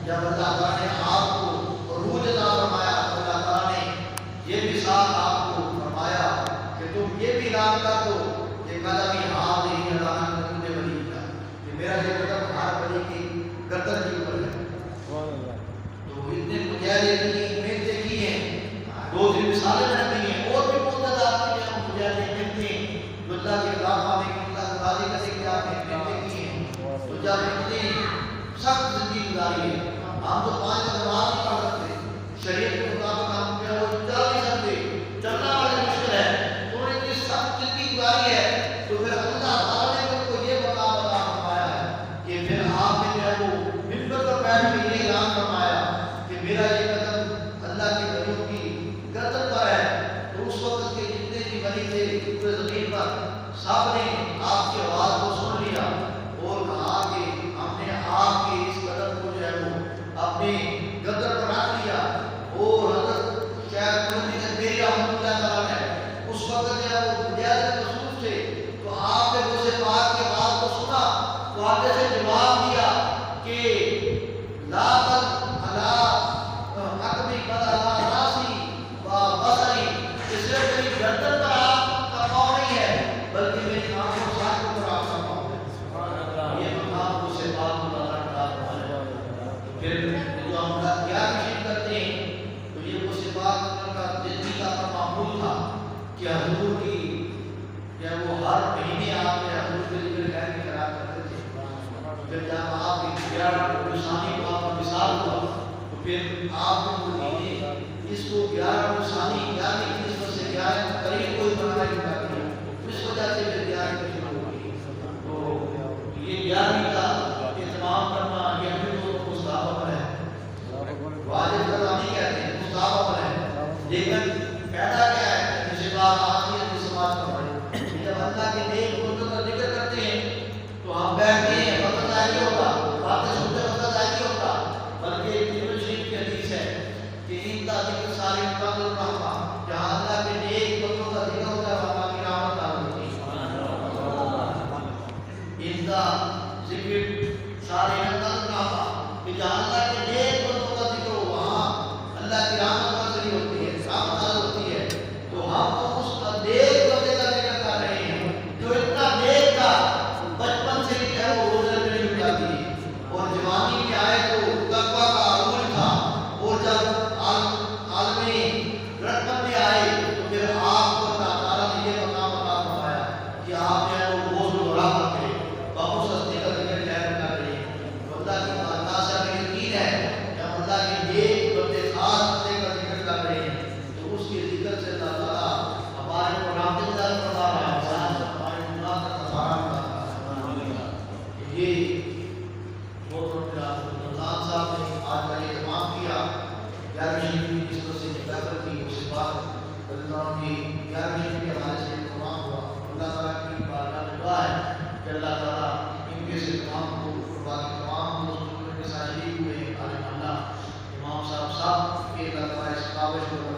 جب اللہ تعالیٰ نے آپ کو عروج عطا فرمایا تو اللہ تعالیٰ نے یہ بھی ساتھ آپ کو فرمایا کہ تم یہ بھی اعلان کر دو کہ قدمی ہاتھ نہیں اعلان کر تمہیں ولی کا کہ میرا یہ قدم ہر ولی کی گردن کے اوپر ہے. تو اتنے مجاہدین کی محنتیں کی ہیں, 2-3 مثالیں میں نے دی ہیں, اور بھی بہت آپ کے ہم مجاہدین ملتے ہیں جو اللہ کے خلاف میں اللہ کو راضی کرنے کے آپ نے محنتیں کی ہیں. تو جب اتنی سخت زندگی گزاری ہے, ہم تو 5 وقت نماز نہیں پڑھ سکتے, شریعت کے مطابق ہم جو ہے وہ چل نہیں سکتے, چلنا بڑا مشکل ہے. تو اتنی سخت زندگی گزاری ہے تو پھر اللہ تعالیٰ نے ان کو یہ مقام عطا فرمایا ہے کہ پھر آپ نے جو ہے وہ منبر پر بیٹھ کے یہ اعلان فرمایا کہ میرا یہ قدم اللہ کے ولیوں کی گردن پر ہے. تو اس وقت کے جتنے بھی ولی تھے پورے زمین پر سب نے آپ کی آواز کو سن لیا اور کہا کہ ہم نے آپ کے اس قدم کو جو ہے وہ اپنے گردن پر رکھ لیا. اور حضرت شاید مولوی زکریا رحمۃ اللہ تعالیٰ نے اس وقت جو ہے وہ مجاہد مصروف تھے, تو آپ نے اسے پاک کے بات کو سنا تو آپ نے سے جواب دیا کہ لا بل علا عقبی بل علا راسی و بصری, کہ صرف میری گردن پر آپ کا پاؤں نہیں ہے بلکہ میری آنکھوں ساتھ پر آپ کا پاؤں ہے. یہ مقام اسے بات کو پھر جو ہم کیا مشین کرتے ہیں تو یہ وہ صفات کا زندگی کا معمول تھا کہ حضور کی یا وہ ہر مہینے آپ نے حضور کے ذکر خیر کی قرار کرتے تھے. پھر جب آپ کی گیارہ رسانی کو آپ کا مثال ہوا تو پھر آپ نے مہینے اس کو 11 رسانی 11 نسبت سے 11 قریب کوئی بنانا نہیں کرتی, اس وجہ سے پھر 11 کی شروع ہوئی. تو یہ 11 کا اہتمام کرنا یہ ہمیں تو مستحب ہے, واجب کرنا نہیں کہتے ہیں, مستحب ہے. لیکن فائدہ کیا ہے کہ جس بات آخریت کی سماعت کر رہے ہیں, جب اللہ کے نیک بندوں کا ذکر کرتے ہیں تو ہم بیٹھتے ہیں, وقت ضائع ہوگا, باتیں سنتے وقت ضائع ہوگا, بلکہ ترمذی شریف کی حدیث ہے کہ ان کا ذکر سارے مقام الرحمہ, جہاں اللہ کے نیک بندوں کا ذکر ہوتا ہے وہاں کی رحمت آ ہوتی ہے. ان کا ذکر سارے مقام الرحمہ کہ جہاں اللہ کے نیک بندوں کا ذکر ہو وہاں اللہ کی رحمت نازل ہوتی ہے, رحمت نازل ہوتی ہے. تو ہم اس نیک بندے کا ذکر کر رہے ہیں جو اتنا نیک تھا بچپن سے ہی ہے وہ روزے میں نہیں اٹھاتی ہے, اور جوانی میں آئے تو تقویٰ کا عروج تھا, اور جب عالمی رقم میں آئے تو پھر آپ کو اللہ تعالیٰ نے یہ مقام عطا فرمایا کہ آپ جو ہے وہ روز دوہرا کرتے بہت سستے کا ذکر خیر کر رہے ہیں. تو اللہ کی بارگاہ سے ہمیں یقین ہے کہ ہم اللہ کے نیک بندے خاص بندے کا ذکر کر رہے ہیں تو اس کے ذکر سے اللہ تعالیٰ ہمارے کو رحمت دار فرما رہا ہے, ہمارے گناہ کا کفارہ کرا رہا ہے. یہ بہت رمضان صاحب نے آج کا یہ اہتمام کیا 11 شریف کی نسبت سے نکل کی اس بات اللہ کی 11 شریف کے حوالے سے اہتمام ہوا. اللہ تعالیٰ کی بارگاہ میں دعا ہے کہ اللہ تعالیٰ ان کے سے تمام کو باقی تمام دوستوں کے ساتھ شریک ہوئے عالم اللہ امام صاحب کے اللہ تعالیٰ اس کاوش کو